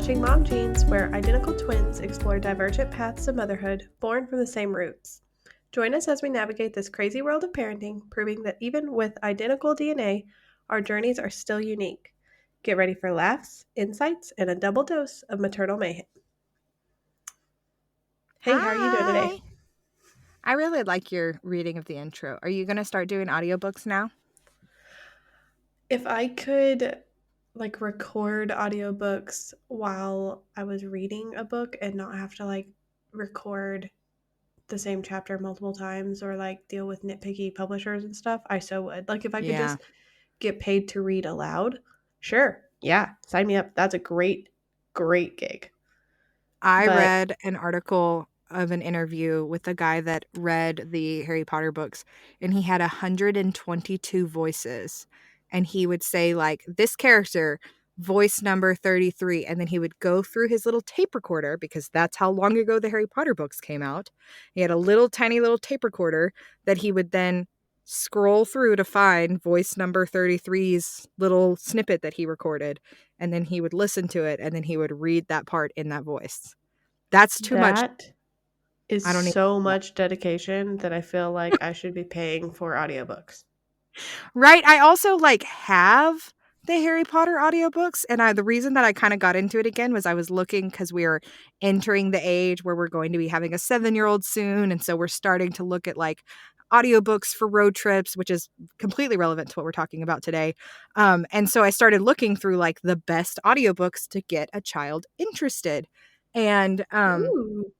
Matching Mom Genes, where identical twins explore divergent paths of motherhood born from the same roots. Join us as we navigate this crazy world of parenting, proving that even with identical DNA, our journeys are still unique. Get ready for laughs, insights, and a double dose of maternal mayhem. Hey, how are you doing today? Hi. I really like your reading of the intro. Are you going to start doing audiobooks now? If I could record audiobooks while I was reading a book and not have to record the same chapter multiple times or deal with nitpicky publishers and stuff, I so would. If I could Yeah. just get paid to read aloud, sure. Yeah, sign me up. That's a great gig. I But read an article of an interview with a guy that read the Harry Potter books, and he had 122 voices. And he would say, like, this character, voice number 33. And then he would go through his little tape recorder, because that's how long ago the Harry Potter books came out. He had a little tiny little tape recorder that he would then scroll through to find voice number 33's little snippet that he recorded. And then he would listen to it, and then he would read that part in that voice. That's too much. that is I don't even so know. much dedication that I feel like I should be paying for audiobooks. Right. I also have the Harry Potter audiobooks. And the reason that I kind of got into it again was I was looking because we are entering the age where we're going to be having a 7-year-old soon. And so we're starting to look at audiobooks for road trips, which is completely relevant to what we're talking about today. And so I started looking through the best audiobooks to get a child interested. And Ooh.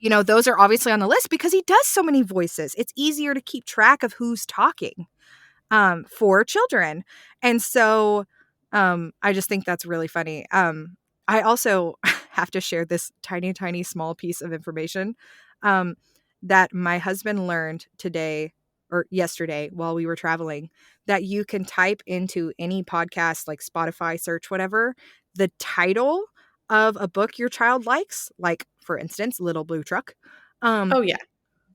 those are obviously on the list because he does so many voices. It's easier to keep track of who's talking for children. And so I just think that's really funny. I also have to share this tiny, tiny, small piece of information that my husband learned today or yesterday while we were traveling, that you can type into any podcast, like Spotify, search, whatever, the title of a book your child likes, like, for instance, Little Blue Truck. Oh yeah.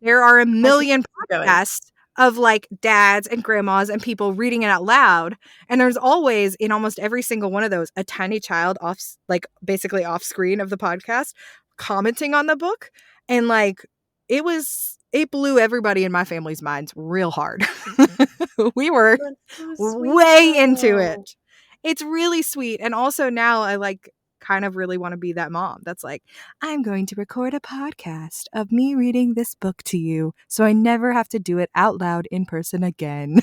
There are a I see million where you're going. podcasts of dads and grandmas and people reading it out loud. And there's always, in almost every single one of those, a tiny child basically off screen of the podcast commenting on the book. And it blew everybody in my family's minds real hard. We were That's so sweet way into though. it. It's really sweet. And also now I kind of really want to be that mom that's like, I'm going to record a podcast of me reading this book to you so I never have to do it out loud in person again.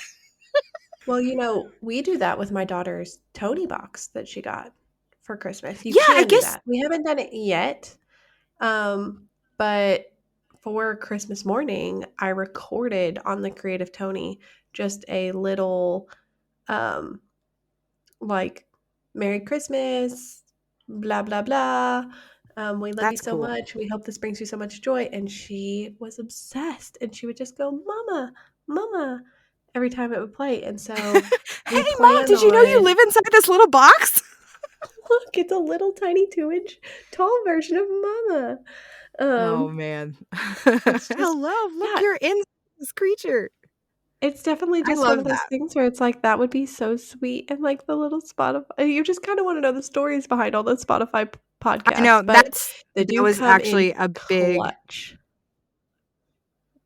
Well, we do that with my daughter's Tony box that she got for Christmas. You Yeah, I can do guess. that. We haven't done it yet. But for Christmas morning, I recorded on the Creative Tony just a little um Merry Christmas, blah blah blah. We love you That's so cool. much. We hope this brings you so much joy. And she was obsessed. And she would just go, Mama, Mama, every time it would play. And so Hey, we Mom, plan did you know you on, live inside this little box? look, it's a little tiny 2-inch tall version of Mama. Oh, Um, man. it's just, Hello, look, yeah, you're in this creature. it's definitely I just one love of those that. things where it's that would be so sweet. And the little Spotify, you just kind of want to know the stories behind all the Spotify I know podcasts, but they that do was come in actually a big. clutch.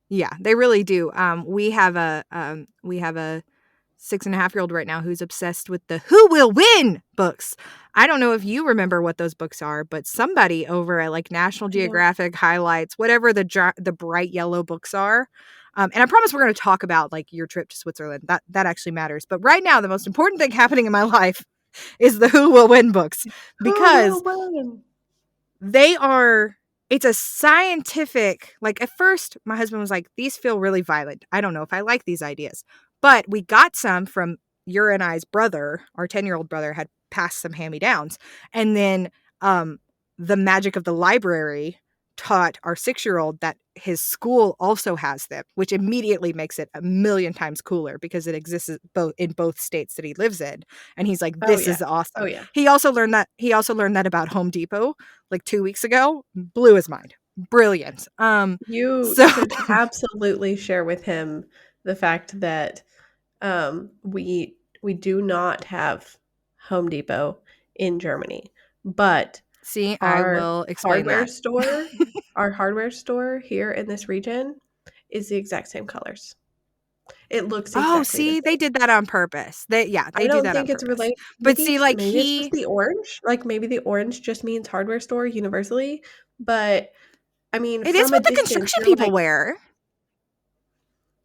Yeah, they really do. We have a 6.5-year-old right now who's obsessed with the Who Will Win books. I don't know if you remember what those books are, but somebody over at National I don't. Geographic highlights whatever the bright yellow books are. And I promise we're going to talk about your trip to Switzerland. That actually matters. But right now, the most important thing happening in my life is the Who Will Win books, Who will because win? it's a scientific, at first my husband was like, these feel really violent. I don't know if I like these ideas. But we got some from your and I's brother. Our 10-year-old brother had passed some hand-me-downs. And then the magic of the library taught our 6-year-old that his school also has them, which immediately makes it a million times cooler because it exists in both states that he lives in. And he's like, Oh this yeah. is awesome. Oh yeah. He also learned that about Home Depot 2 weeks ago. Blew his mind. Brilliant. You So should absolutely share with him the fact that we do not have Home Depot in Germany, but See, I Our will explain hardware that. store, our hardware store here in this region is the exact same colors. It looks Oh, exactly the see, they same. did that on purpose. I They do don't that on think it's purpose. related. But see, like Maybe it's just the orange. Like maybe the orange just means hardware store universally. But I mean, it is from a what the distance, construction you're people like wear.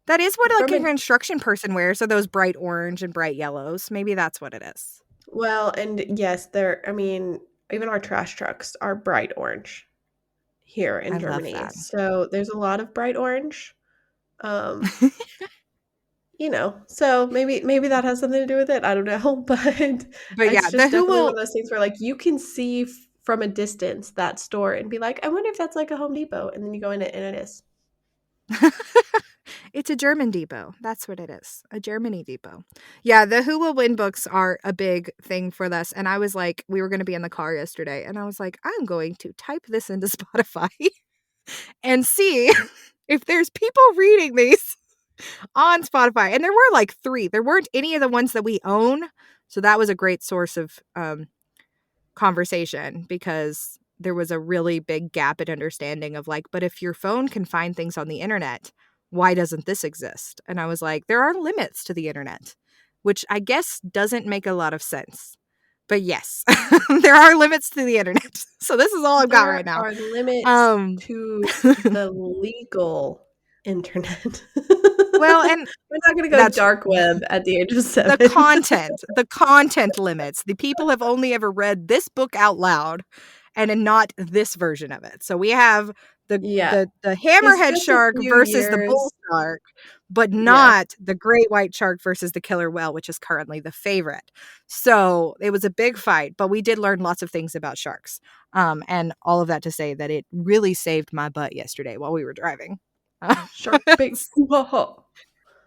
That is what like from a a construction person wears. So those bright orange and bright yellows. Maybe that's what it is. well, and yes, I mean, even our trash trucks are bright orange here in I love Germany. that. So there's a lot of bright orange. Um, so maybe that has something to do with it. I don't know, but But it's yeah, the just Who definitely one will of those things where like you can see from a distance that store and be like, I wonder if that's like a Home Depot, and then you go in it and it is. It's a German depot. That's what it is. A Germany depot. Yeah, the Who Will Win books are a big thing for us. And I was like, we were going to be in the car yesterday. And I was like, I'm going to type this into Spotify and see if there's people reading these on Spotify. And there were like 3. There weren't any of the ones that we own. So that was a great source of conversation because there was a really big gap in understanding of like, but if your phone can find things on the internet, why doesn't this exist? And I was like, there are limits to the internet, which I guess doesn't make a lot of sense. But yes, there are limits to the internet. So this is all I've got right There now. are limits Um to the legal internet. well, and We're not gonna go that's dark web at the age of the 7. content limits. The people have only ever read this book out loud and not this version of it. So we have the Yeah. the It's hammerhead just a shark few versus the bull years. shark, but Yeah. not the great white shark versus the killer whale, which is currently the favorite. So it was a big fight, but we did learn lots of things about sharks. And all of that to say that it really saved my butt yesterday while we were driving. Shark bait. Whoa.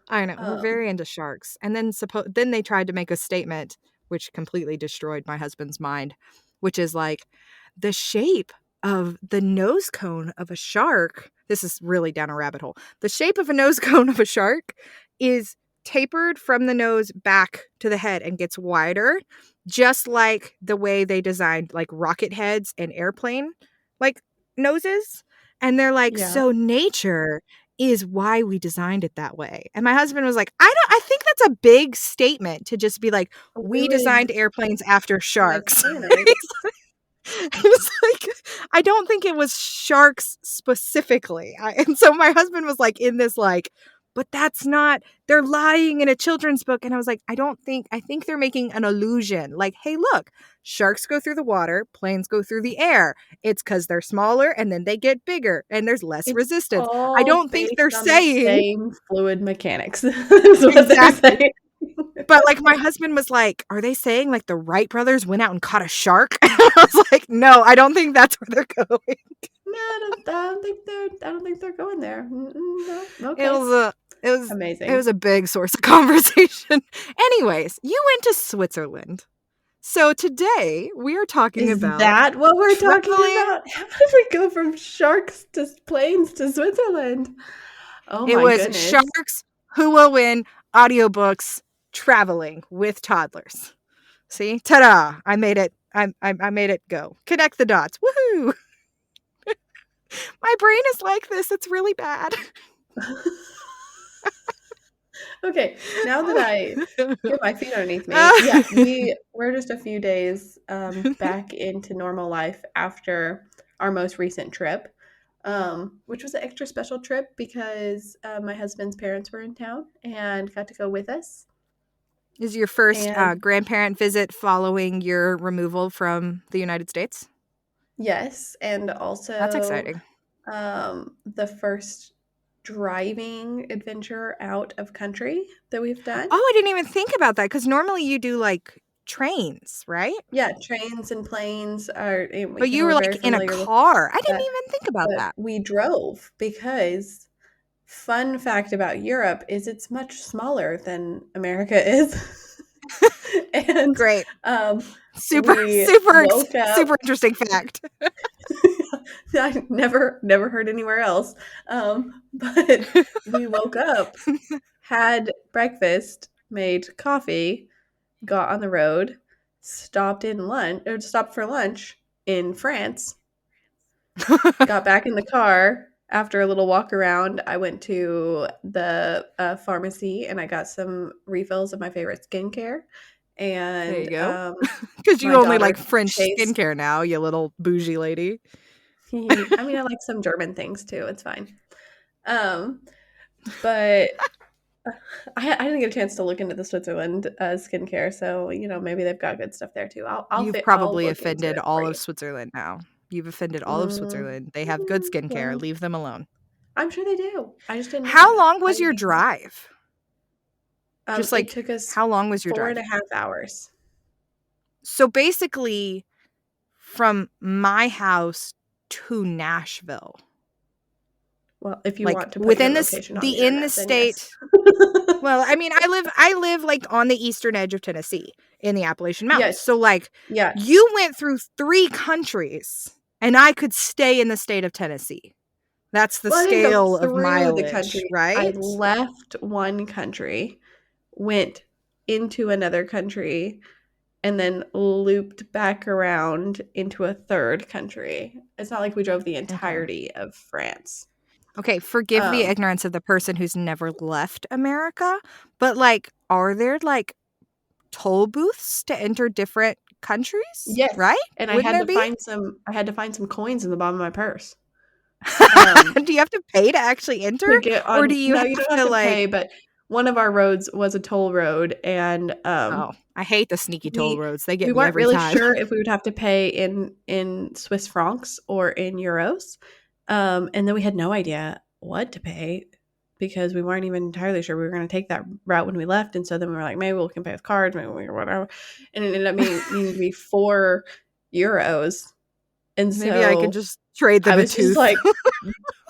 I know. We're Um, very into sharks. And then they tried to make a statement which completely destroyed my husband's mind, which is like the shape of the nose cone of a shark. This is really down a rabbit hole. The shape of a nose cone of a shark is tapered from the nose back to the head and gets wider, just like the way they designed like rocket heads and airplane like noses. And they're like, yeah. so nature is why we designed it that way. And my husband was like, I think that's a big statement to just be like, we Fluid designed airplanes after sharks. mechanics. He's like, I don't think it was sharks specifically. And so my husband was like in this like, but that's not, they're lying in a children's book. And I was like, I think they're making an illusion. Like, hey, look, sharks go through the water, planes go through the air. It's because they're smaller and then they get bigger and there's less It's resistance. I all don't think they're based on the saying same fluid mechanics, is what they're exactly. saying. But like my husband was like, are they saying like the Wright brothers went out and caught a shark? I was like, no, I don't think that's where they're going. No, I don't think they're going there. No. It Okay. was a it Amazing. was a big source of conversation. Anyways, you went to Switzerland. So today we are talking Is about that what we're talking traveling. about? How did we go from sharks to planes to Switzerland? Oh It my was goodness. Sharks Who Will Win audiobooks traveling with toddlers. See? Ta-da! I made it. I made it go. Connect the dots. Woohoo! My brain is like this. It's really bad. Okay, now that I get my feet underneath me, yeah, we're just a few days back into normal life after our most recent trip, which was an extra special trip because my husband's parents were in town and got to go with us. Is your first And grandparent visit following your removal from the United States? yes, and That's also exciting. the first driving adventure out of country that we've done. Oh, I didn't even think about that because normally you do like trains, right? Yeah, trains and planes are, But you we're were very like in a familiar with car. I didn't that, even think about but that. we drove because fun fact about Europe is it's much smaller than America is. And Great. we woke up. Super interesting fact. I never heard anywhere else. But we woke up, had breakfast, made coffee, got on the road, stopped for lunch, in France. Got back in the car after a little walk around. I went to the pharmacy and I got some refills of my favorite skincare. There you And go. Because you my only daughter like French chased. skincare now, you little bougie lady. I mean, I like some German things too. It's fine. Um, but I didn't get a chance to look into the Switzerland skincare, so maybe they've got good stuff there too. You've I'll probably look into offended it for all of you. Switzerland now. You've offended all of Mm, Switzerland. They have good skincare. well, Leave them alone. I'm sure they do. I just didn't know How that. long I was didn't your know. drive? Just It like, took us how long was your four and drive? a half hours. So basically, from my house to Nashville, Well, if you like want to put your within this location on the the in the internet, then yes. state. Well, I mean, I live like on the eastern edge of Tennessee in the Appalachian Mountains. Yes. So like Yes. you went through 3 countries and I could stay in the state of Tennessee. That's the Well, I didn't go scale of through the mileage, country. I right? left one country, went into another country, and then looped back around into a third country. It's not like we drove the Okay. entirety of France. Okay, forgive the Um, ignorance of the person who's never left America, but like are there like toll booths to enter different countries, yes, right? and Wouldn't there be? I had to find some coins in the bottom of my purse. Um, Do you have to pay to actually enter to get or do on. you No, have you don't have to to pay, like but one of our roads was a toll road, and oh, I hate the sneaky toll we roads. They get we me weren't every really time. sure if we would have to pay in Swiss francs or in euros. And then we had no idea what to pay because we weren't even entirely sure we were going to take that route when we left. And so then we were like, maybe we can pay with cards, maybe we whatever. And it ended up needing to be 4 euros. And Maybe I can so just trade I them a was just tooth. like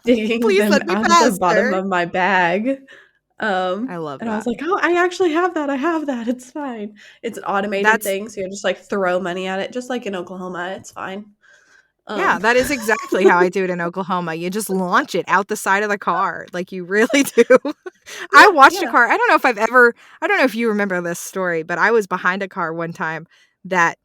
digging Please them let me out of the pass, bottom sir. of my bag. I love And I was that. like, oh, I actually have that. I have that. It's fine. It's an automated That's thing. So you just like throw money at it, just like in Oklahoma. It's fine. yeah, Um, that is exactly how I do it in Oklahoma. You just launch it out the side of the car. Like you really do. I yeah, watched a yeah. car. I don't know if you remember this story, but I was behind a car one time that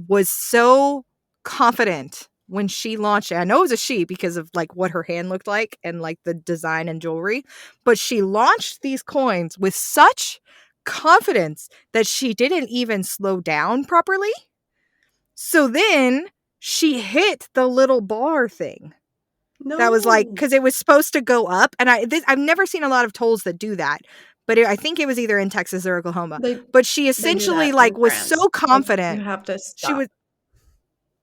was so confident when she launched it. I know it was a she because of like what her hand looked like and like the design and jewelry, but she launched these coins with such confidence that she didn't even slow down properly. So then she hit the little bar thing. That was like No. because it was supposed to go up, and I've never seen a lot of tolls that do that, but I think it was either in Texas or Oklahoma. They But she they do essentially that like in was France. so Like you confident. have to She stop. was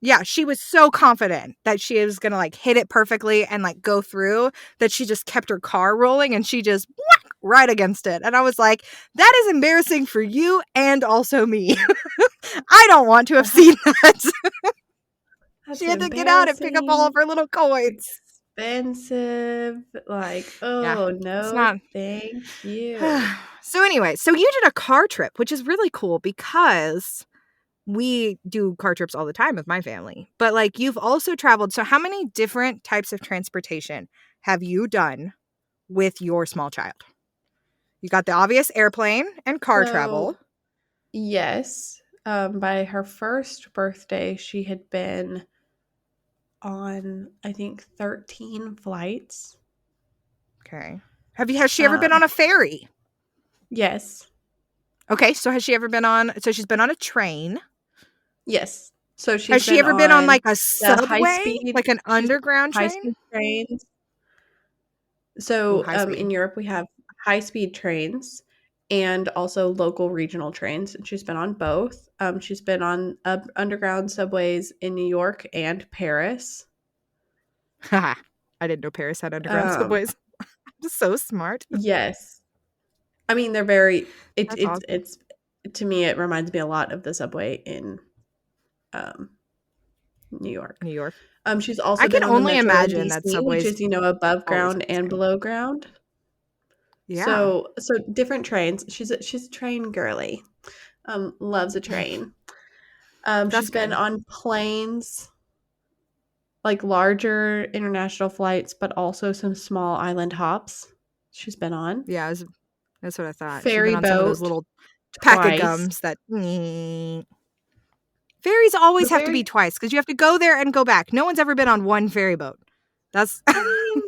Yeah, she was so confident that she was gonna like hit it perfectly and like go through that she just kept her car rolling and she just whack right against it. And I was like, that is embarrassing for you and also me. I don't want to have That's seen that. She that's had to get out and pick up all of embarrassing. her little coins. Expensive. Like, Yeah, oh it's no, not. thank you. So anyway, so you did a car trip, which is really cool because we do car trips all the time with my family. But like you've also traveled. So how many different types of transportation have you done with your small child? You got the obvious airplane and car travel. So yes, by her first birthday, she had been on I think 13 flights. Okay. Has she ever been on Um, a ferry? yes, Okay, so has she ever been on so she's been on a train. yes. So Has she's she been ever been on on like a the high subway? speed. Like an She's been on underground high train? speed trains. Ooh, So high speed. in Europe, we have high speed trains and also local regional trains. And she's been on both. She's been on underground subways in New York and Paris. Haha. I didn't know Paris had underground Um, subways. Just so smart. yes, I mean they're very. That's awesome. It's to me it reminds me a lot of the subway in um, New York. New York. She's I also can been on the only metro in imagine that DC, which subways is above always ground have the and same. below ground. Yeah, So different trains. She's a train girly. Loves a train. that's She's been good. on planes, like larger international flights, but also some small island hops. She's been on Yeah, that's what I thought. She's been ferry on some of those boat little pack of twice. gums that Ferries The always have to be ferry, twice because you have to go there and go back. No one's ever been on one ferry boat. That's I mean,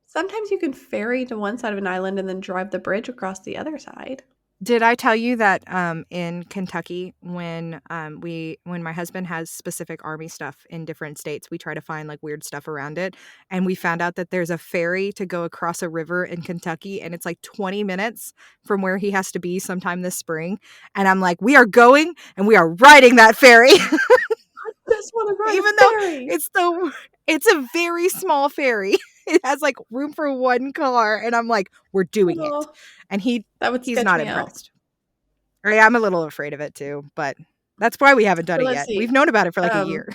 sometimes you can ferry to one side of an island and then drive the bridge across the other side. Did I tell you that in Kentucky, when my husband has specific army stuff in different states, we try to find like weird stuff around it, and we found out that there's a ferry to go across a river in Kentucky, and it's like 20 minutes from where he has to be sometime this spring. And I'm like, we are going and we are riding that ferry, I just want to ride a even though ferry. it's a very small ferry. It has like room for one car, and I'm like, we're doing it, Oh, and that would he's sketch not me out. impressed. Or yeah, I'm a little afraid of it too, but that's why we haven't done So it let's yet. We've see. known about it for like a Um, year.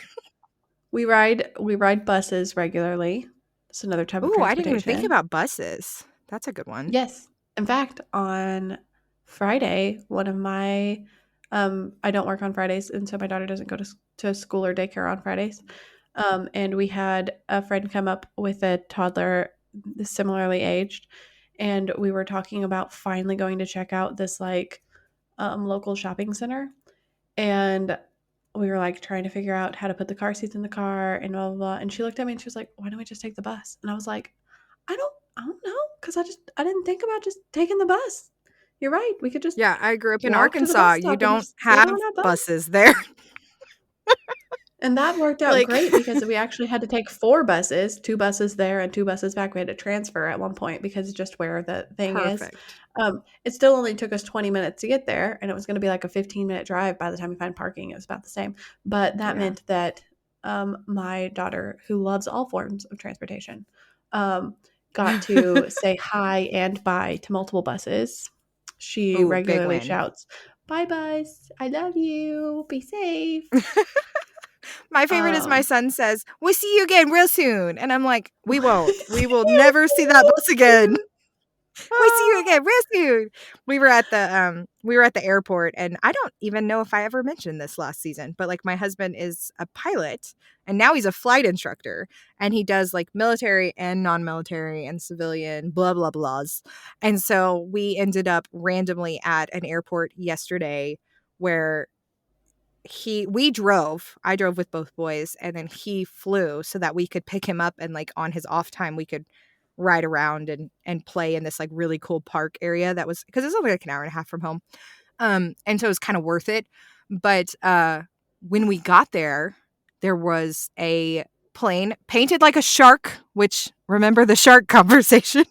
we ride buses regularly. It's another type of Ooh, I didn't even think transportation. about buses. That's a good one. Yes. In fact, on Friday, one of my I don't work on Fridays, and so my daughter doesn't go to school or daycare on Fridays. And we had a friend come up with a toddler similarly aged, and we were talking about finally going to check out this like local shopping center. And we were like trying to figure out how to put the car seats in the car and blah blah blah. And she looked at me and she was like, "Why don't we just take the bus?" And I was like, I don't know, because I didn't think about just taking the bus. You're right. We could just Yeah, I grew up in walk to the bus Arkansas. You stop and don't just get on have that bus. buses there. And that worked out Like, great because we actually had to take 4 buses, 2 buses there and 2 buses back. We had to transfer at one point because it's just where the thing is. perfect. It still only took us 20 minutes to get there, and it was gonna be like a 15-minute drive by the time we find parking. It was about the same. But that Yeah. meant that, my daughter, who loves all forms of transportation, um, got to say hi and bye to multiple buses. She Ooh, big regularly win. shouts, "Bye, bus. I love you. Be safe." My favorite is my Um, son says, "We'll see you again real soon." And I'm like, "We won't. We will Yes, never see that real bus again." soon. We see you Ah, again real soon. We were at the airport, and I don't even know if I ever mentioned this last season, but like my husband is a pilot and now he's a flight instructor, and he does like military and non-military and civilian blah blah blahs. And so we ended up randomly at an airport yesterday where I drove with both boys, and then he flew so that we could pick him up, and like on his off time we could ride around and play in this like really cool park area that was, because it's only like an hour and a half from home. And so it was kind of worth it. But when we got there, there was a plane painted like a shark, which, remember the shark conversation.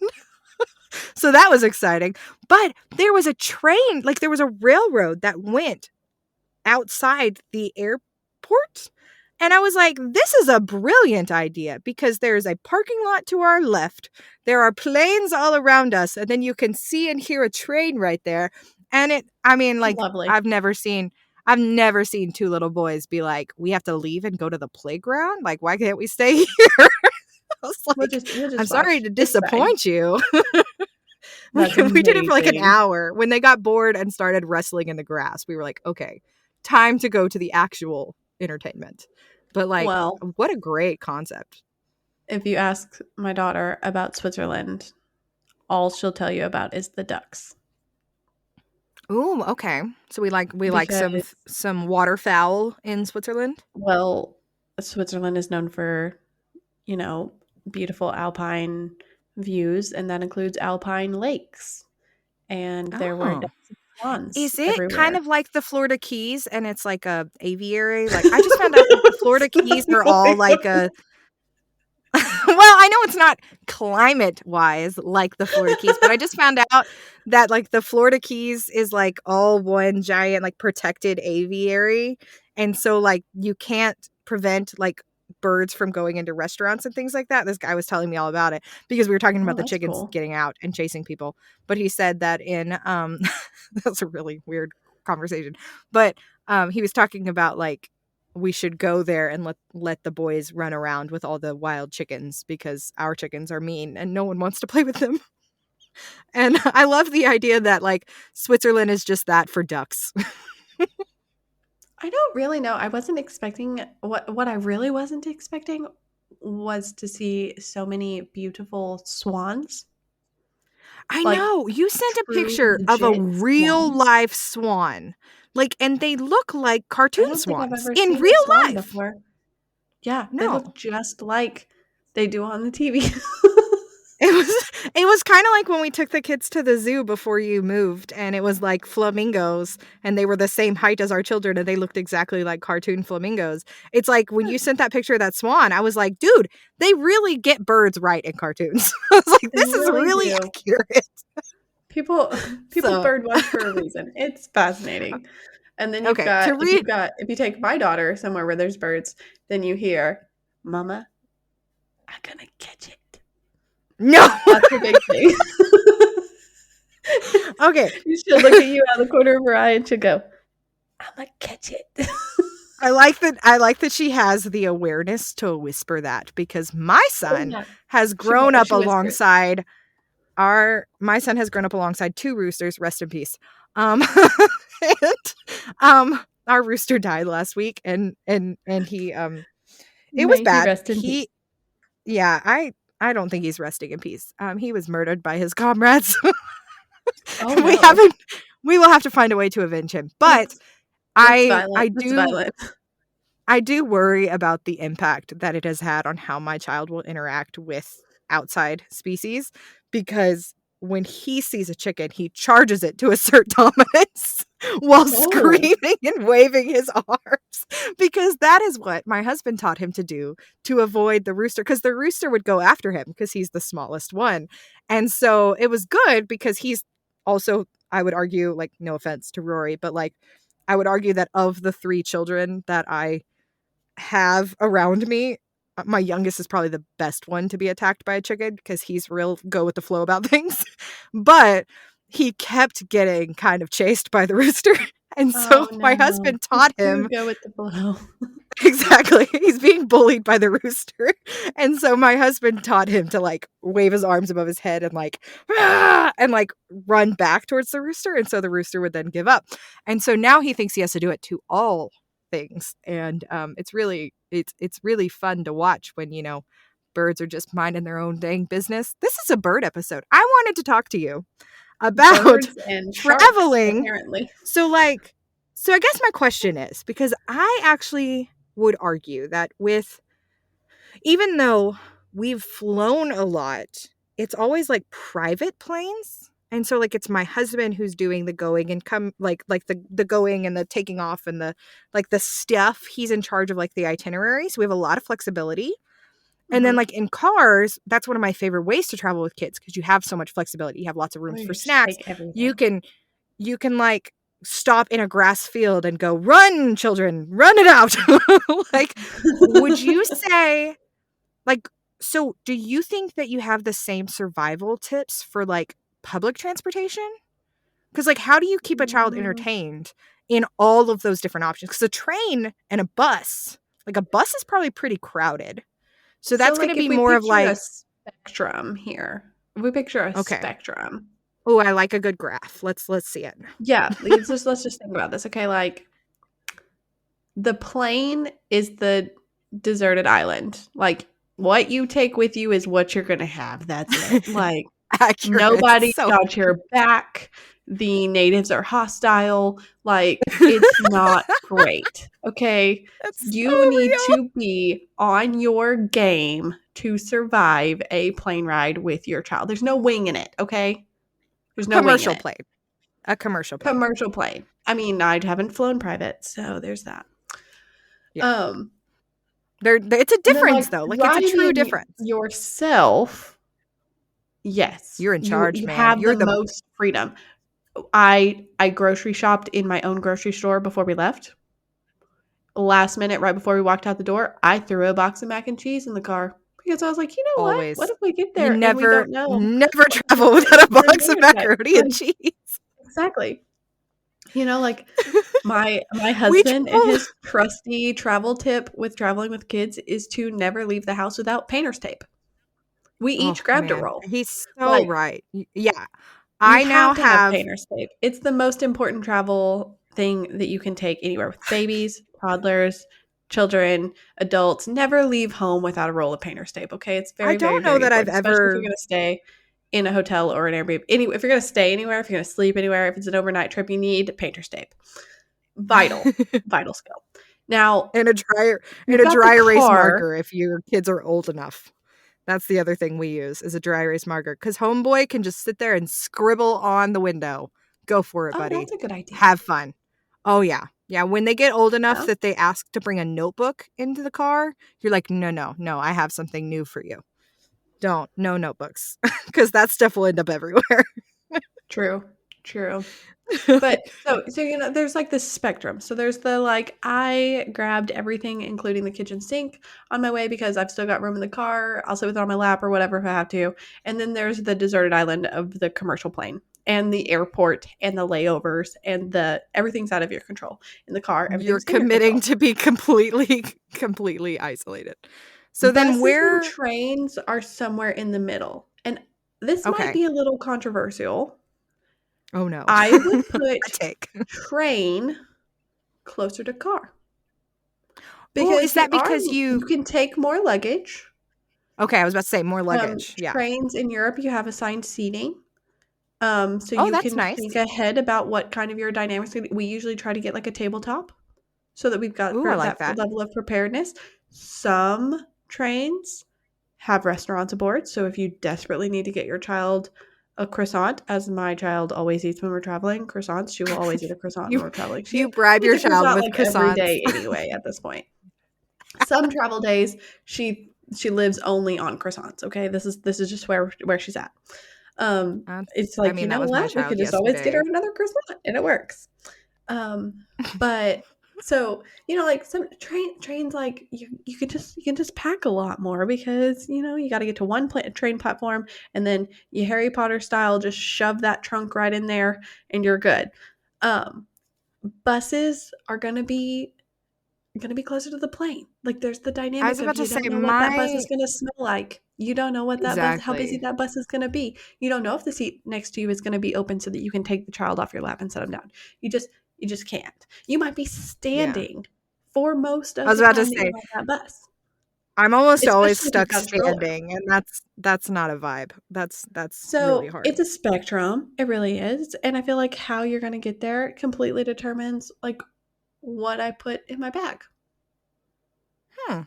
So that was exciting. But there was a train, like there was a railroad that went outside the airport. And I was like, this is a brilliant idea, because there's a parking lot to our left. There are planes all around us. And then you can see and hear a train right there. And like, lovely. I've never seen two little boys be like, we have to leave and go to the playground. Like, why can't we stay here? I was like, We'll I'm just sorry watch. to It's fine. disappoint you. That's We did it for like an amazing. hour. When they got bored and started wrestling in the grass, we were like, okay, time to go to the actual entertainment. But like, Well, what a great concept. if you ask my daughter about Switzerland, all she'll tell you about is the ducks Ooh, okay. So we like because, some waterfowl in Switzerland. well, Switzerland is known for, you know, beautiful alpine views, and that includes alpine lakes. And there were Oh. ducks and swans Is it kind everywhere. of like the Florida Keys and it's like a aviary? Like, I just found out that the Florida Stop Keys are all like it. a well, I know it's not climate wise like the Florida Keys, but I just found out that like the Florida Keys is like all one giant like protected aviary. And so like you can't prevent like birds from going into restaurants and things like that. This guy was telling me all about it because we were talking Oh, about the that's chickens cool. getting out and chasing people. But he said that in that's a really weird conversation. But he was talking about like we should go there and let the boys run around with all the wild chickens, because our chickens are mean and no one wants to play with them. And I love the idea that like Switzerland is just that for ducks. I don't really know. I wasn't expecting what I really wasn't expecting was to see so many beautiful swans, I like know. You sent a true picture of a legit real swans. life swan. Like, and they look like I cartoon don't think I've swans ever in seen a real swan life. before. Yeah, they No. look just like they do on the TV. It was kind of like when we took the kids to the zoo before you moved, and it was like flamingos, and they were the same height as our children, and they looked exactly like cartoon flamingos. It's like when you sent that picture of that swan, I was like, dude, they really get birds right in cartoons. I was like, They this is really really do. accurate. People So, bird watch for a reason. It's fascinating. And then okay, to read. if you take my daughter somewhere where there's birds, then you hear, "Mama, I'm gonna catch it." No. That's a big thing. Okay. She'll look at you out of the corner of her eye and she'll go, "I'm gonna catch it." I like that she has the awareness to whisper that, because my son Yeah. has grown up She whispers. alongside my son has grown up alongside two roosters, rest in peace. And our rooster died last week, and he it was May he bad. rest in peace. Yeah, I don't think he's resting in peace. He was murdered by his comrades. Oh we no. haven't we will have to find a way to avenge him. But That's I violent. That's do violent. I do worry about the impact that it has had on how my child will interact with outside species, because when he sees a chicken, he charges it to assert dominance while Oh. screaming and waving his arms, because that is what my husband taught him to do to avoid the rooster, because the rooster would go after him because he's the smallest one. And so it was good because he's also, I would argue, like, no offense to Rory, but like, I would argue that of the three children that I have around me, my youngest is probably the best one to be attacked by a chicken because he's real go with the flow about things. But he kept getting kind of chased by the rooster. And so Oh my no. husband He's taught too him go with the flow. exactly. He's being bullied by the rooster. And so my husband taught him to like wave his arms above his head and like, "Ah!" and like run back towards the rooster. And so the rooster would then give up. And so now he thinks he has to do it to all things. And it's really fun to watch when, birds are just minding their own dang business. This is a bird episode. I wanted to talk to you about Birds and sharks, traveling. apparently. So I guess my question is, because I actually would argue that even though we've flown a lot, it's always like private planes. And so like it's my husband who's doing the going and come like the going and the taking off and the stuff. He's in charge of like the itinerary. So we have a lot of flexibility. And then like in cars, that's one of my favorite ways to travel with kids, because you have so much flexibility. You have lots of rooms for snacks. You can like stop in a grass field and go, run, children, run it out. Like, would you say, like, so do you think that you have the same survival tips for like public transportation? Because like, how do you keep a child entertained in all of those different options? Because a train and a bus is probably pretty crowded. So that's going to be more of like a spectrum here. If we picture a spectrum. Oh, I like a good graph. Let's see it. Yeah, let's just think about this. Okay, like the plane is the deserted island. Like what you take with you is what you're going to have. That's it. Like accurate. Nobody's got your back. The natives are hostile. Like it's not great. Okay. You need to be on your game to survive a plane ride with your child. There's no wing in it. Okay. There's no commercial wing in it. plane. A commercial plane. Commercial plane. I mean, I haven't flown private, so there's that. Yeah. It's a difference though. Like it's a true difference. Yourself. Yes. You're in charge, you man. have You're the most freedom. I grocery shopped in my own grocery store before we left. Last minute, right before we walked out the door, I threw a box of mac and cheese in the car because I was like, you know Always. What if we get there and we don't know? Never travel without a box of macaroni and cheese. Exactly. Like my husband and his trusty travel tip with traveling with kids is to never leave the house without painter's tape. We each grabbed a roll. He's so right. Yeah. I now have painter's tape. It's the most important travel thing that you can take anywhere with babies, toddlers, children, adults. Never leave home without a roll of painter's tape. Okay, it's very, very, very important, especially if you're going to stay in a hotel or an Airbnb. If you're going to stay anywhere, if you're going to sleep anywhere, if it's an overnight trip, you need painter's tape. Vital, vital skill. Now, And a dry you've got the erase car. marker if your kids are old enough. That's the other thing we use is a dry erase marker because homeboy can just sit there and scribble on the window. Go for it, Oh, buddy. that's a good idea. Have fun. Oh, yeah. Yeah, when they get old enough Yeah. that they ask to bring a notebook into the car, you're like, no, I have something new for you. No notebooks because that stuff will end up everywhere. True. But so there's like this spectrum. So there's the like I grabbed everything, including the kitchen sink, on my way because I've still got room in the car. I'll sit with it on my lap or whatever if I have to. And then there's the deserted island of the commercial plane and the airport and the layovers and the everything's out of your control. In the car, You're everything's in your committing control. to be completely isolated. So then Buses and where trains are somewhere in the middle. And this might okay. be a little controversial. Oh no. I would A put take. train closer to car. Oh, is Because that because you can take more luggage. okay, I was about to say more luggage. Yeah. Trains in Europe, you have assigned seating. So Oh, you that's can nice. think ahead about what kind of your dynamics. We usually try to get like a tabletop so that we've got Ooh, I like that that. level of preparedness. Some trains have restaurants aboard. So if you desperately need to get your child a croissant, as my child always eats when we're traveling, croissants, she will always eat a croissant when You we're traveling. She you bribe eats your a child croissant with like every croissants. day anyway at this point. Some travel days she lives only on croissants. Okay, this is just where she's at. It's I like, you mean, that know was my what? We child could just always get her yesterday. another croissant, and it works. But so like some trains, like you can just pack a lot more because you got to get to one train platform, and then you Harry Potter style just shove that trunk right in there, and you're good. Um, Buses are gonna be closer to the plane. Like there's the I was dynamic of about to you say don't know what that bus my is gonna smell like. You don't know what that bus how busy exactly. that bus is gonna be. You don't know if the seat next to you is gonna be open so that you can take the child off your lap and set them down. You just can't. You might be Yeah. standing for most I of was the about to time that say you're on that bus, I'm almost always especially if you've stuck got a stroller. standing, and that's not a vibe. That's really So hard. it's a spectrum. It really is. And I feel like how you're gonna get there completely determines like what I put in my bag Hmm.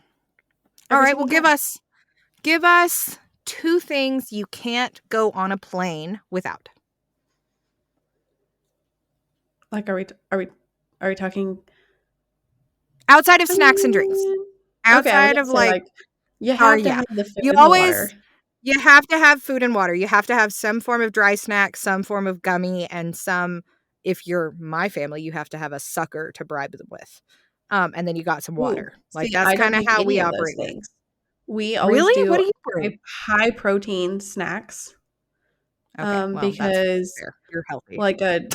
All every right, single well time. give us two things you can't go on a plane without. Like are we talking Outside of snacks and drinks. Um, okay, I was Outside of gonna say, like like, you or have to yeah. have the food You and the water. always you have to have food and water. You have to have some form of dry snack, some form of gummy, and some if you're my family, you have to have a sucker to bribe them with. And then you got some Ooh, water. Like see, that's I don't kind of do how any we of those operate with. things. We always Really? What do do you bring? high protein snacks, Okay, well, that's because fair. You're healthy. like a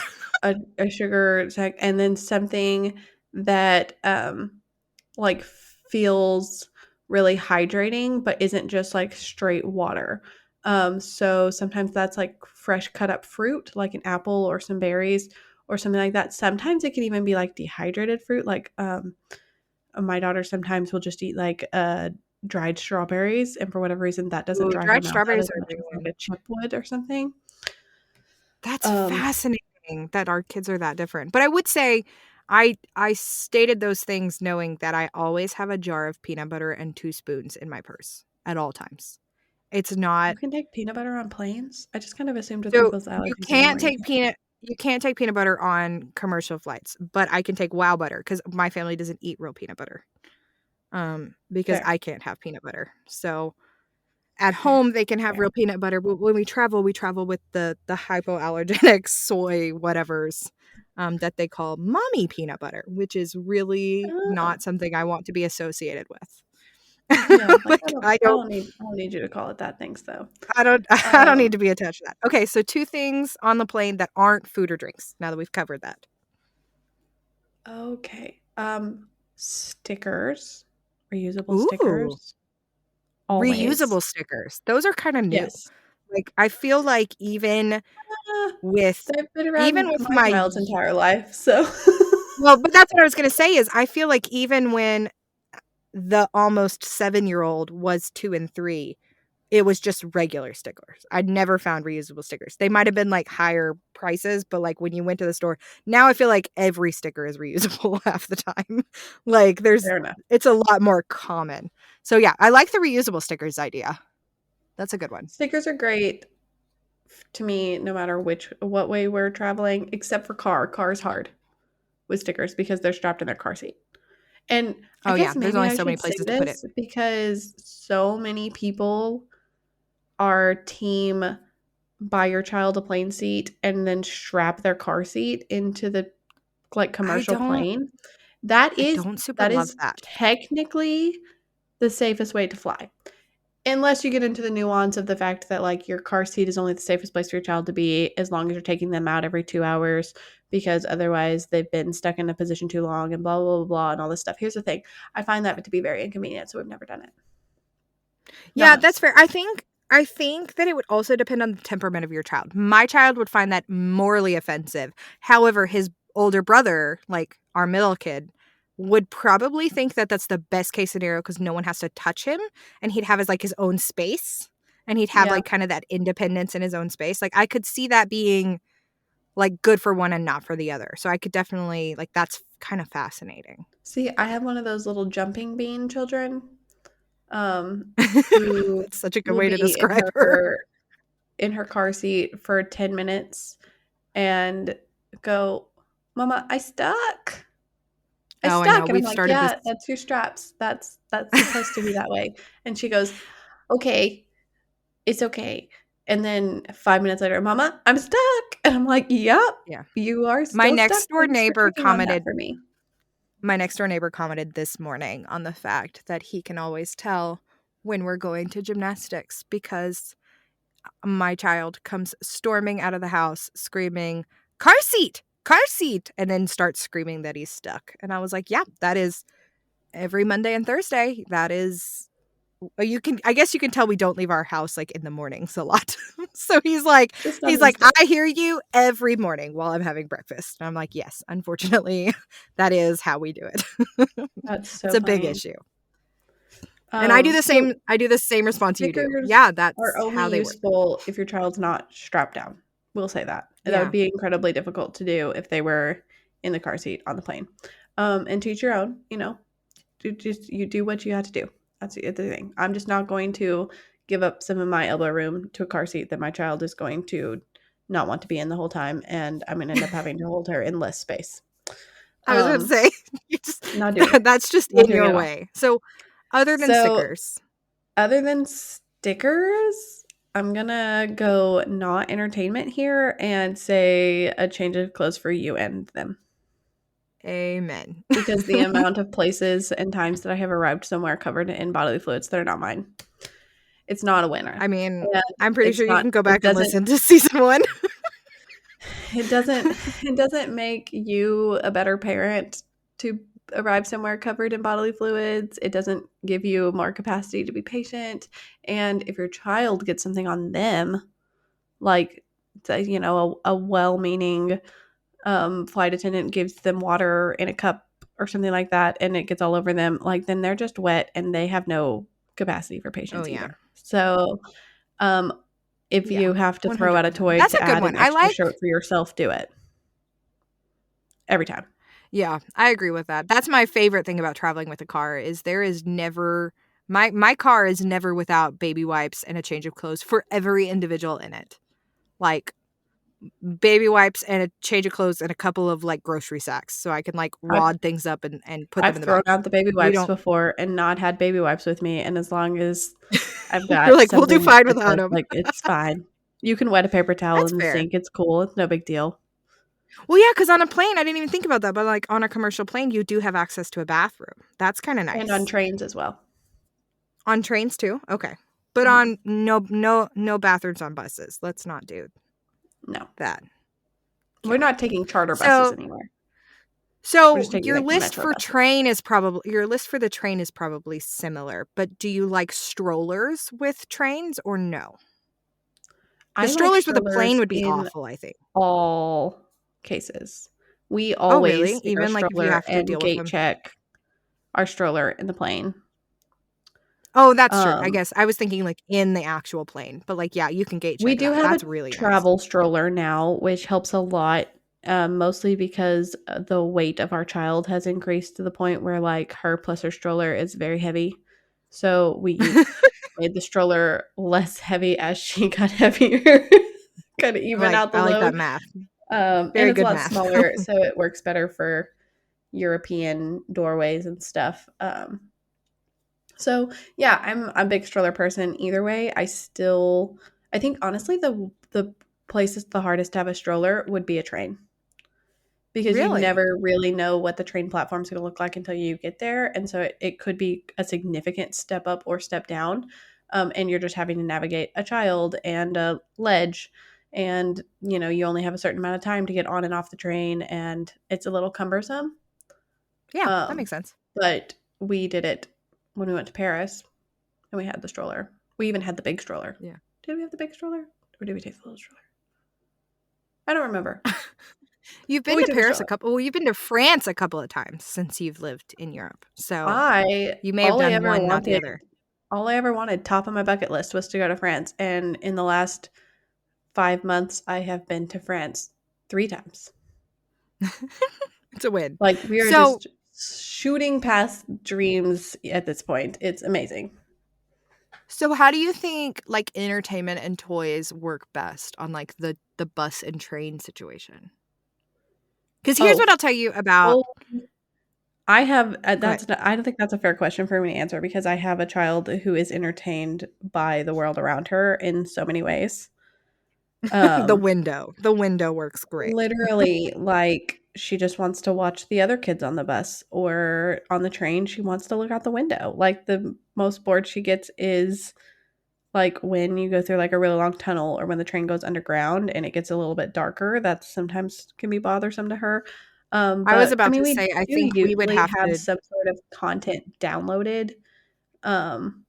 sugar snack and then something that, like, feels really hydrating but isn't just, like, straight water. So sometimes that's, like, fresh cut up fruit, like an apple or some berries or something like that. Sometimes it can even be, like, dehydrated fruit, like, my daughter sometimes will just eat, like, dried strawberries, and for whatever reason, that doesn't Ooh, dry her dried mouth out strawberries as are much as, like, amazing. a chip would or something. That's Um, fascinating that our kids are that different. But I would say I stated those things knowing that I always have a jar of peanut butter and 2 spoons in my purse at all times. It's you not can take peanut butter on planes? I just kind of assumed with so people's allergies and whatnot, you can't. you can't take peanut butter on commercial flights, but I can take Wow butter because my family doesn't eat real peanut butter. Because Fair, I can't have peanut butter. So at fair, home, they can have fair. real peanut butter, but when we travel with the hypoallergenic soy whatevers, that they call mommy peanut butter, which is really Oh, not something I want to be associated with. yeah, like, Like, I don't I don't need you to call it that, thanks, though. I don't need Um, to be attached to that. Okay, so 2 things on the plane that aren't food or drinks, now that we've covered that. okay, stickers, reusable Ooh, stickers, always. reusable stickers. Those are kinda new. Yes. Like, I feel like Uh, with they've been even around with my my child's entire life, so well, but that's what I was gonna say is I feel like even when the almost 7-year-old was 2 and 3, it was just regular stickers. I'd never found reusable stickers. They might have been like higher prices, but like when you went to the store, now I feel like every sticker is reusable half the time. Like Fair enough. it's a lot more common. So yeah, I like the reusable stickers idea. That's a good one. Stickers are great to me no matter what way we're traveling, except for car. Car is hard with stickers because they're strapped in their car seat. And I Oh yeah, guess there's maybe only I so many should say places to put it. this because so many people are team buy your child a plane seat and then strap their car seat into the like I commercial don't plane. That I is don't super that love is that. technically the safest way to fly. Unless you get into the nuance of the fact that like your car seat is only the safest place for your child to be as long as you're taking them out every 2 hours because otherwise they've been stuck in a position too long and blah blah blah blah and all this stuff. Here's the thing. I find that to be very inconvenient, so we've never done it. Not Yeah, that's us. fair. I think that it would also depend on the temperament of your child. My child would find that morally offensive. However, his older brother, like our middle kid, would probably think that that's the best case scenario because no one has to touch him and he'd have his own space and he'd have Yeah. like kind of that independence in his own space. Like I could see that being like good for one and not for the other. So I could definitely like that's kind of fascinating. See, I have one of those little jumping bean children who That's such a good will way to be describe her. in her car seat for 10 minutes and go, "Mama, I stuck. I Oh, I know. stuck." And I'm We've like, started this. "Yeah, that's your straps. That's supposed to be that way." And she goes, "Okay, it's okay." And then 5 minutes later, "Mama, I'm stuck." And I'm like, "Yep, Yeah. you are My still stuck. next door Thanks for neighbor checking on that commented for me." my next door neighbor commented this morning on the fact that he can always tell when we're going to gymnastics because my child comes storming out of the house screaming, car seat, and then starts screaming that he's stuck. And I was like, yeah, that is every Monday and Thursday. That is I guess you can tell we don't leave our house like in the mornings a lot. So Just he's like, understood. I hear you every morning while I'm having breakfast. And I'm like, yes, unfortunately, that is how we do it. That's It's so a big funny. issue. And So I do the same response you do. stickers Yeah, are that's only how they work. useful if your child's not strapped down. We'll say that. That would Yeah. be incredibly difficult to do if they were in the car seat on the plane. And to each your own, you do what you have to do. That's the thing. I'm just not going to give up some of my elbow room to a car seat that my child is going to not want to be in the whole time, and I'm going to end up having to hold her in less space. I was about to say you just Not doing it. that's just Not in doing it your at all. way. So other than So stickers, other than stickers, I'm gonna go not entertainment here and say a change of clothes for you and them. amen. Because the amount of places and times that I have arrived somewhere covered in bodily fluids that are not mine. It's not a winner. I mean, And I'm pretty it's sure you not can go it back and doesn't listen to season 1. it doesn't it doesn't make you a better parent to arrive somewhere covered in bodily fluids. It doesn't give you more capacity to be patient. And if your child gets something on them, like a well-meaning flight attendant gives them water in a cup or something like that and it gets all over them, like then they're just wet and they have no capacity for Oh patience yeah. either. So um if Yeah. you have to throw out a 100%. toy That's to a good add one. an extra shirt for yourself, do it every time. Yeah, I agree with that. That's my favorite thing about traveling with a car is there is never my car is never without baby wipes and a change of clothes for every individual in it. Like baby wipes and a change of clothes and a couple of like grocery sacks so I can like I've wad things up and put them I've in the thrown back. out the baby We wipes don't before and not had baby wipes with me, and as long as I've You're got like, we'll do something fine that without says, them. like, "It's fine." You can wet a paper towel That's in the fair. sink, it's cool, it's no big deal. Well, yeah, because on a plane, I didn't even think about that. But like on a commercial plane, you do have access to a bathroom. That's kind of And on nice. trains as well. On trains too? Okay. But Mhm. on no bathrooms on buses. Let's not do No. that. We're Okay. not taking charter buses So anywhere. We're just so taking, your like, list metro for buses. your list for the train is probably similar, but do you like strollers with trains or no? I Because like strollers with a strollers plane would be in awful, I think. all cases. We Oh, always really? take our Even like if you stroller have to and deal with gate them? check our stroller in the plane. Oh, that's true. I Um, guess I was thinking like in the actual plane, but like, yeah, you can gate we check do that. have a That's really nice. travel stroller now, which helps a lot, mostly because the weight of our child has increased to the point where like her plus her stroller is very heavy. So we made the stroller less heavy as she got heavier, kind of even out the I like that load. math. And Very it's a good lot math. smaller, so it works better for European doorways and stuff. So yeah, I'm a big stroller person. Either way, I think honestly the place that's the hardest to have a stroller would be a train because you Really? never really know what the train platform's going to look like until you get there, and so it could be a significant step up or step down, and you're just having to navigate a child and a ledge, and you only have a certain amount of time to get on and off the train, and it's a little cumbersome. Yeah, that Um, makes sense. but we did it when we went to Paris and we had the stroller. We even had the big stroller. Yeah. Did we have the big stroller? Or did we take the little stroller? I don't remember. You've But been we to took the Paris stroller. you've been to France a couple of times since you've lived in Europe. So I you may have all I done ever one, not the wanted other. all I ever wanted, top of my bucket list, was to go to France. And in the last 5 months I have been to France 3 times. It's a win. Like we are So just shooting past dreams at this point. It's amazing. so how do you think like entertainment and toys work best on like the bus and train situation? Because here's what Oh, I'll tell you about. well, I have Go ahead. I don't think that's a fair question for me to answer because I have a child who is entertained by the world around her in so many ways. Um, The window works great. Literally, like she just wants to watch the other kids on the bus or on the train. She wants to look out the window. Like the most bored she gets is like when you go through like a really long tunnel or when the train goes underground and it gets a little bit darker. That sometimes can be bothersome to her. I was But I about mean, to we say I do think we would usually have have to. some sort of content downloaded. Um,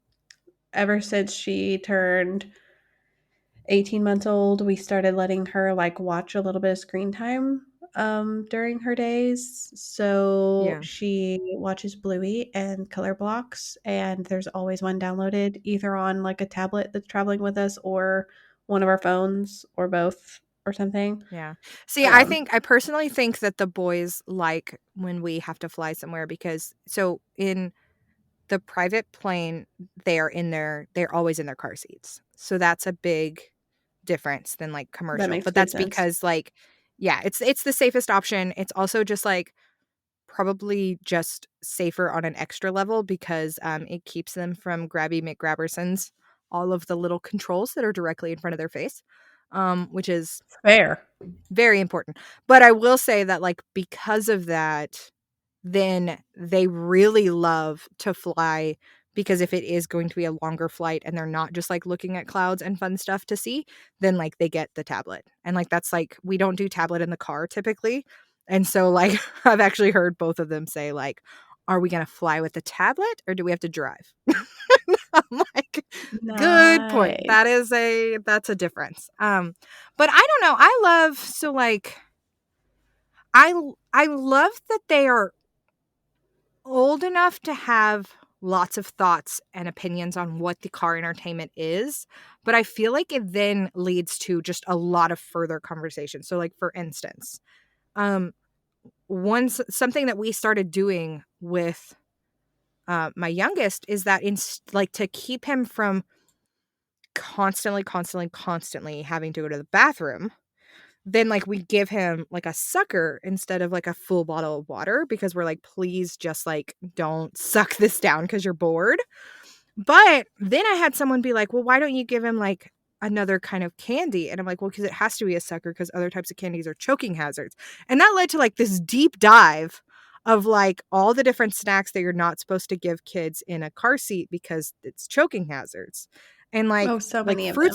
Ever since she turned 18 months old, we started letting her like watch a little bit of screen time during her days. So Yeah. she watches Bluey and Color Blocks, and there's always one downloaded either on like a tablet that's traveling with us or one of our phones or both or something. Yeah. See, Um, I personally think that the boys like when we have to fly somewhere because so in the private plane, they're always in their car seats. So that's a big difference than like that commercial. makes But good that's sense. because like yeah, it's the safest option. It's also just like probably just safer on an extra level because it keeps them from grabby McGrabbersons, all of the little controls that are directly in front of their face, which is Fair. very important. But I will say that, like, because of that, then they really love to fly because if it is going to be a longer flight and they're not just like looking at clouds and fun stuff to see, then like they get the tablet. And like that's like we don't do tablet in the car typically. And so like I've actually heard both of them say like are we going to fly with the tablet or do we have to drive? I'm like good point. Nice. That's a difference. But I don't know. I love so like I love that they are old enough to have lots of thoughts and opinions on what the car entertainment is, but I feel like it then leads to just a lot of further conversation. So like for instance, um something that we started doing with my youngest is that in like to keep him from constantly having to go to the bathroom, then like we give him like a sucker instead of like a full bottle of water because we're like please just like don't suck this down because you're bored. But then I had someone be like, well, why don't you give him like another kind of candy? And I'm like, well, because it has to be a sucker because other types of candies are choking hazards. And that led to like this deep dive of like all the different snacks that you're not supposed to give kids in a car seat because it's choking hazards. And Oh, like so like many of them.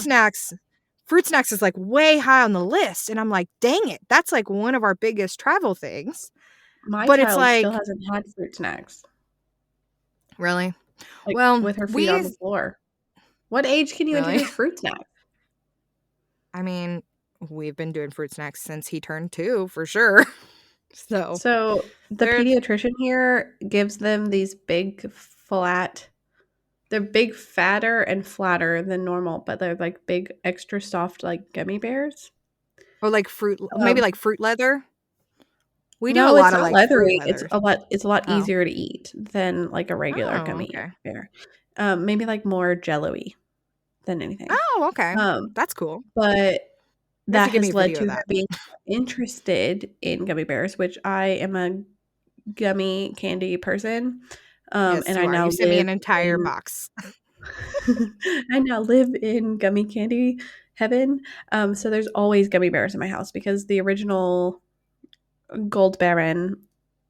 fruit snacks is like way high on the list. And I'm like, dang it, that's like one of our biggest travel things. My But it's child still like, hasn't had fruit snacks, really? like Well, with her feet on we the floor. What age can you really introduce fruit snacks? I mean, we've been doing fruit snacks since he turned 2 for sure. So, So the there's pediatrician here gives them these big flat they're big, fatter, and flatter than normal, but they're like big, extra soft, like gummy bears. Or like fruit, maybe like fruit leather. We do a No, it's lot of not like fruit leathery. It's leathers. a lot. It's a lot Oh. easier to eat than like a regular Oh, gummy okay. bear. Maybe like more jello-y than anything. Oh, okay. Um, That's cool. but You have that to give me has a led video to of her that. being interested in gummy bears, which I am a gummy candy person. Yes, And you I are. You now sent me live an entire in box. I now live in gummy candy heaven. So there's always gummy bears in my house because the original Gold Baron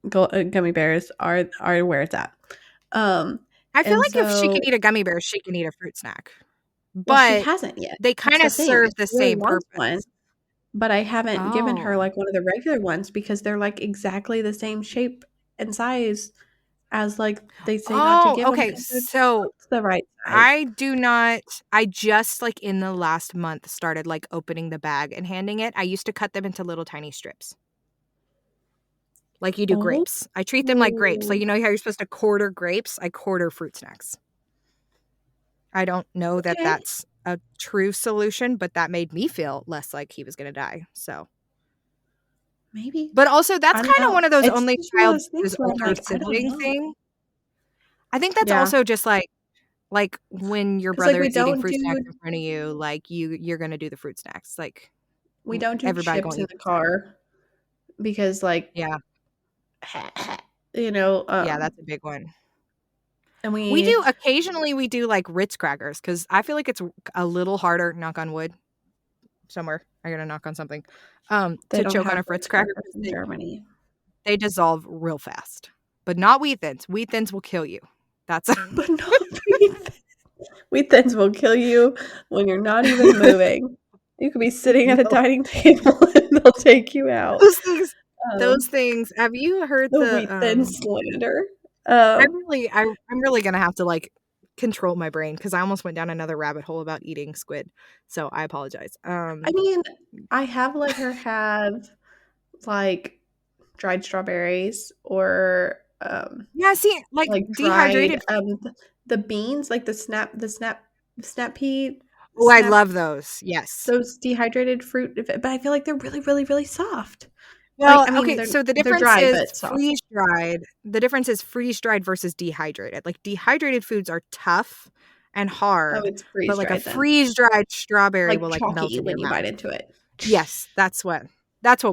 gummy bears are where it's at. Um, I feel and like if she can so eat a gummy bear, she can eat a fruit snack. well, she But hasn't yet. they That's kind the of thing. serve She the really same wants one, purpose. but I haven't given her Oh. like one of the regular ones because they're like exactly the same shape and size as like they say not to Oh, give them okay. because they're So just the right size. I do not, I just like in the last month started like opening the bag and handing it. I used to cut them into little tiny strips. Like you do Oh, grapes. I treat them like grapes. Like, you know how you're supposed to quarter grapes? I quarter fruit snacks. I don't know that okay. that's a true solution, but that made me feel less like he was going to die. So, Maybe. but also that's I don't kind of know. one of those It's only just one of child those versus things where I'm older like, I don't sibling know. thing. I think that's Yeah. also just like when your Because like brother we is eating don't fruit snacks do in front of you, like you're going to do the fruit snacks. Like we don't do everybody chips going to in eat the fruit snacks. car because like Yeah. you know, Yeah, that's a big one. and We we do occasionally we do like Ritz crackers cuz I feel like it's a little harder, knock on wood, somewhere. I got to knock on something. they To don't choke on have a Ritz Ritz cracker crackers 'cause in Germany. they dissolve real fast. But not wheat thins. Wheat thins will kill you. That's But no, wheat thins will kill you when you're not even moving. You could be sitting at a no. dining table and they'll take you out. Those things those Um, things. Have you heard the the wheat thin slander. I'm really going to have to like control my brain cuz I almost went down another rabbit hole about eating squid. So I apologize. I mean, I have let her have like dried strawberries or Yeah, see, like like dried dehydrated. the beans, like the snap pea Oh, I snap love those. Yes. those dehydrated fruit, but I feel like they're really, really, really soft. Like, Well, I mean, okay, so the they're difference dry is but soft. freeze-dried. The difference is freeze-dried versus dehydrated. Like, dehydrated foods are tough and Oh, hard, it's but, freeze like, a dried then. freeze-dried strawberry Like will, like, melt chalky in your when you bite mouth. into it. Yes, that's what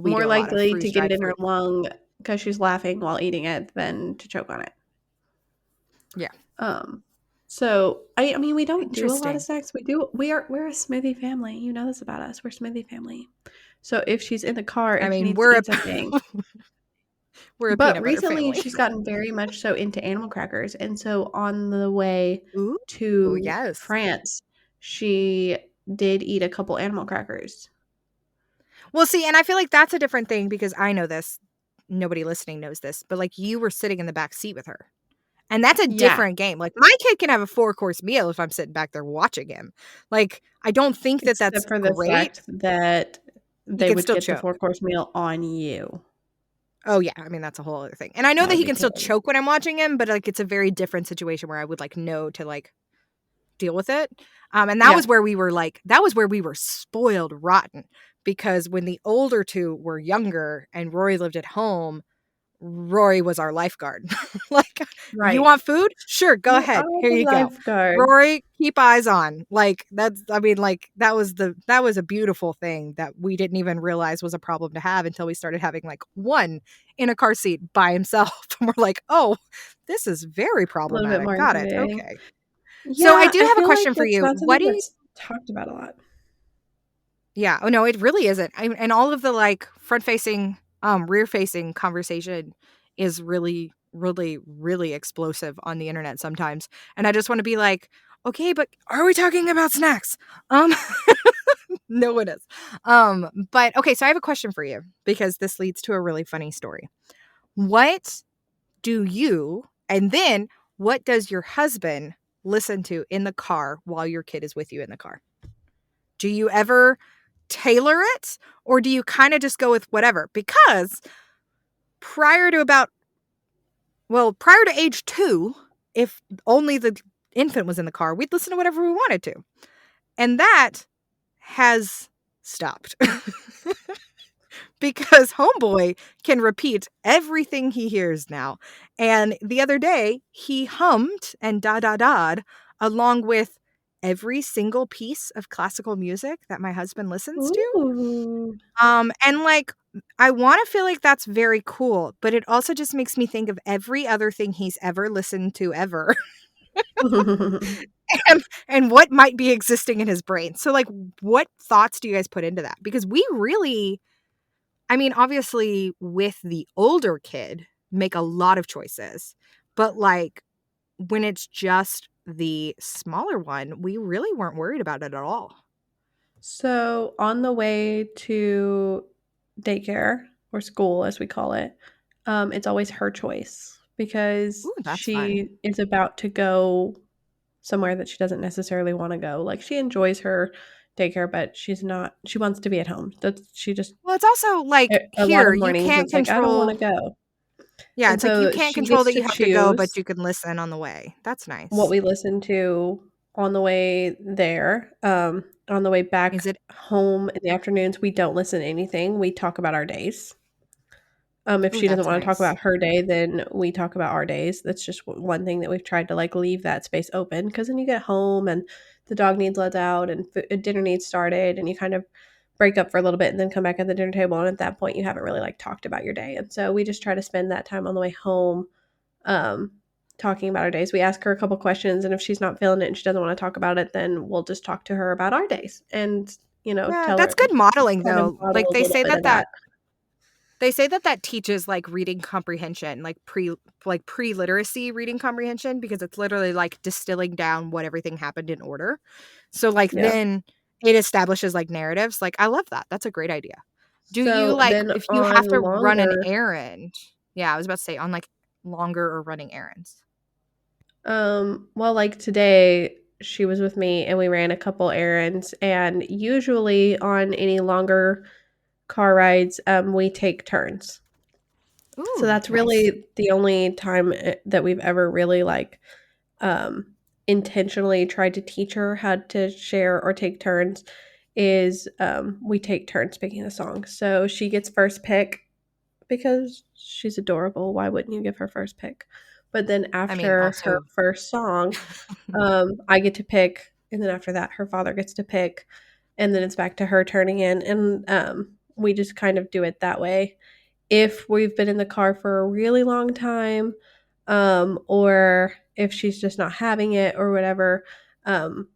we do More a lot of, likely to get it freeze-dried in her fruit. lung because she's laughing while eating it than to choke on it. Yeah. Um, so I mean, we don't do a lot of Interesting. snacks. We're a smoothie family. You know this about us. We're a smoothie family. So if she's in the car I and she mean, needs to eat something, we're a but peanut butter recently family. she's gotten very much so into animal crackers, and so on the way Ooh, to yes. France, she did eat a couple animal crackers. Well, see, and I feel like that's a different thing because I know this. Nobody listening knows this, but, like, you were sitting in the back seat with her. And that's a Yeah, different game. Like, my kid can have a 4-course meal if I'm sitting back there watching him. Like, I don't think that that's except for the great. fact that He they can would still get the choke. four-course meal on you. Oh, yeah, I mean, that's a whole other thing. And I know That that would he be can still terrible. choke when I'm watching him, but, like, it's a very different situation where I would, like, know to, like, deal with it. And Yeah, that was where we were spoiled rotten because when the older 2 were younger and Rory lived at home, Rory was our lifeguard. Like, "You right. want food? Sure, go You are ahead. Here the you go. lifeguard. Rory, keep eyes on." Like, that's I mean, like, that was a beautiful thing that we didn't even realize was a problem to have until we started having, like, 1 in a car seat by himself, and we're like, "Oh, this is very A little bit problematic. more Got it. intimidating. Okay." So I Yeah, do I have a feel like question for that's you. not What something do you that's talked about a lot. Yeah. Oh, no, it really isn't. And all of the, like, front-facing, rear-facing conversation is really, really, really explosive on the internet sometimes. And I just wanna be like, "Okay, but are we talking about snacks?" Um, no one is. But okay, so I have a question for you because this leads to a really funny story. What do you and then what does your husband listen to in the car while your kid is with you in the car? Do you ever tailor it or do you kind of just go with whatever? Because prior to age 2, if only the infant was in the car, we'd listen to whatever we wanted to. And that has stopped. Because homeboy can repeat everything he hears now. And the other day, he hummed and da-da-da'd along with every single piece of classical music that my husband listens to. Ooh. And like, I want to feel like that's very cool, but it also just makes me think of every other thing he's ever listened to ever. and what might be existing in his brain. So like, what thoughts do you guys put into that? Because we really, I mean, obviously with the older kid, make a lot of choices, but like when it's just the smaller one, we really weren't worried about it at all. So on the way to daycare or school, as we call it, it's always her choice because Ooh, that's fun. she is about to go somewhere that she doesn't necessarily want to go. Like she enjoys her daycare, but she wants to be at home. She just Well, it's also like a lot here, of you mornings can't it's like I don't want control. to go. Yeah, And it's like you so can't she control gets that to you have to go, but choose you can listen on the way. That's what nice. we listen to on the way there. On the way back Is it? home in the afternoons, we don't listen to anything. We talk about our days. If Ooh, she doesn't that's want to talk nice. about her day, then we talk about our days. That's just one thing that we've tried to like leave that space open because then you get home and the dog needs let out and dinner needs started and you kind of break up for a little bit and then come back at the dinner table and at that point you haven't really like talked about your day. And so we just try to spend that time on the way home um, talking about our days. We ask her a couple questions, and if she's not feeling it and she doesn't want to talk about it, then we'll just talk to her about our days and Yeah, tell that's her good modeling kind of though. model Like a little bit of that. they say that teaches like reading comprehension, like pre-literacy reading comprehension, because it's literally like distilling down what everything happened in order. So like Yeah. then it establishes like narratives. Like I love that. That's a great idea. Do you So like then if you have on to run an longer, errand? Yeah, I was about to say on like longer or running errands. well, like today, she was with me and we ran a couple errands, and usually on any longer car rides, we take turns. So Ooh, that's nice. really the only time that we've ever really like um, intentionally tried to teach her how to share or take turns is we take turns picking a song. So she gets first pick because she's adorable. Why wouldn't you give her first pick? But then I mean, after her also first song, I get to pick, and then after that, her father gets to pick, and then it's back to her turning in, and we just kind of do it that way. If we've been in the car for a really long time, or if she's just not having it or whatever, um,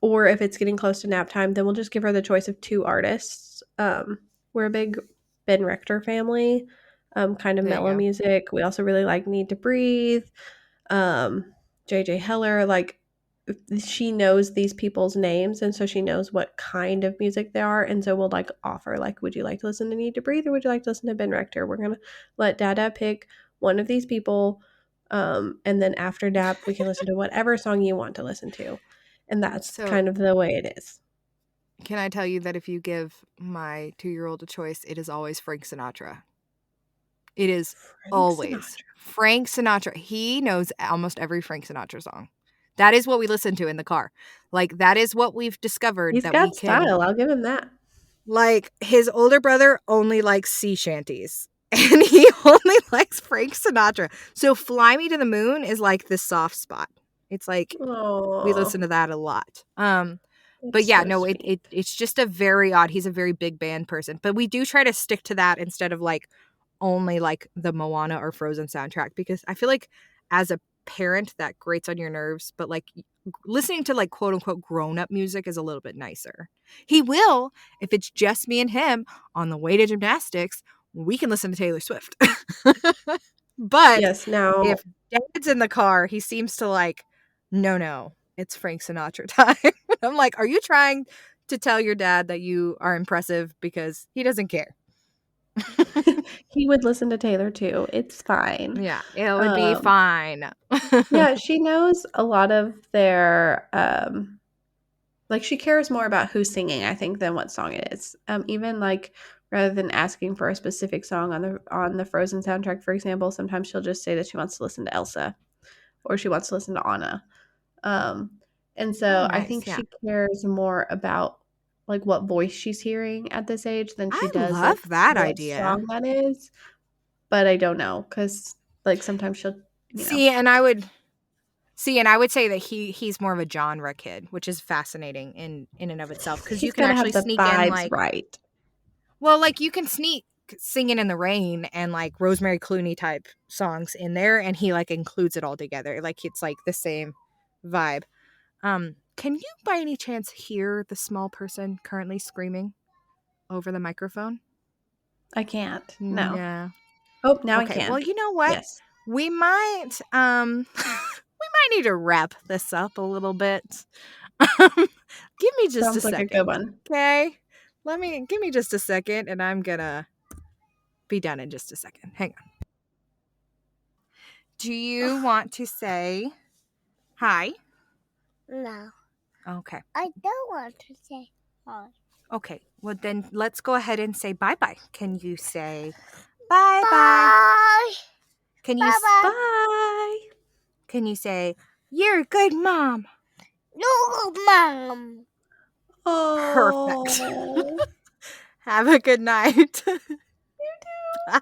or if it's getting close to nap time, then we'll just give her the choice of two artists. We're a big Ben Rector family, kind of there you mellow go. music. We also really like Need to Breathe, um, JJ Heller. Like, she knows these people's names, and so she knows what kind of music they are. And so we'll like offer, like, would you like to listen to Need to Breathe or would you like to listen to Ben Rector? We're going to let Dada pick one of these people. And then after nap, we can listen to whatever song you want to listen to. And that's So kind of the way it is. can I tell you that if you give my 2-year-old a choice, it is always Frank Sinatra. It is Frank always Sinatra. Frank Sinatra. He knows almost every Frank Sinatra song. That is what we listen to in the car. Like, that is what we've discovered He's that we got can. style. I'll give him that. Like, his older brother only likes sea shanties, and he only likes Frank Sinatra. So, Fly Me to the Moon is like the soft spot. It's like we Oh, listen to that a lot. But that's yeah, so no, sweet. it's just a very odd. He's a very big band person, but we do try to stick to that instead of like only like the Moana or Frozen soundtrack, because I feel like as a parent that grates on your nerves, but like listening to like quote unquote grown up music is a little bit nicer. He will if it's just me and him on the way to gymnastics. We can listen to Taylor Swift. But Yes. Now, if dad's in the car, he seems to like, no, it's Frank Sinatra time. I'm like, are you trying to tell your dad that you are impressive? Because he doesn't care. he would listen to Taylor too. It's fine. Yeah, it would be Um, fine. yeah, she knows a lot of their like she cares more about who's singing, I think, than what song it is. Even like rather than asking for a specific song on the Frozen soundtrack, for example, sometimes she'll just say that she wants to listen to Elsa or she wants to listen to Anna. And so I nice. think Yeah. she cares more about like what voice she's hearing at this age than she I does love like that what idea. song that is. But I don't know because like sometimes she'll, you know, See, and I would say that he's more of a genre kid, which is fascinating in and of itself because you he's can got to actually have the sneak in vibes like, right. well, like you can sneak Singing in the Rain and like Rosemary Clooney type songs in there, and he like includes it all together. Like it's like the same vibe. Can you by any chance hear the small person currently screaming over the microphone? I can't. No. No. Oh, now I Okay. Well, can. you know what? Yes. We might we might need to wrap this up a little bit. Give me just a Sounds like a good second. one. Okay? Give me just a second and I'm going to be done in just a second. Hang on. Do you want to say hi? No, Okay. I don't want to say hi. Okay. Well, then let's go ahead and say bye-bye. Can you say bye-bye? Bye. Can you Bye-bye. Bye. Can you say you're a good mom? No, Mom. Perfect. Oh. Have a good night. You too. Bye.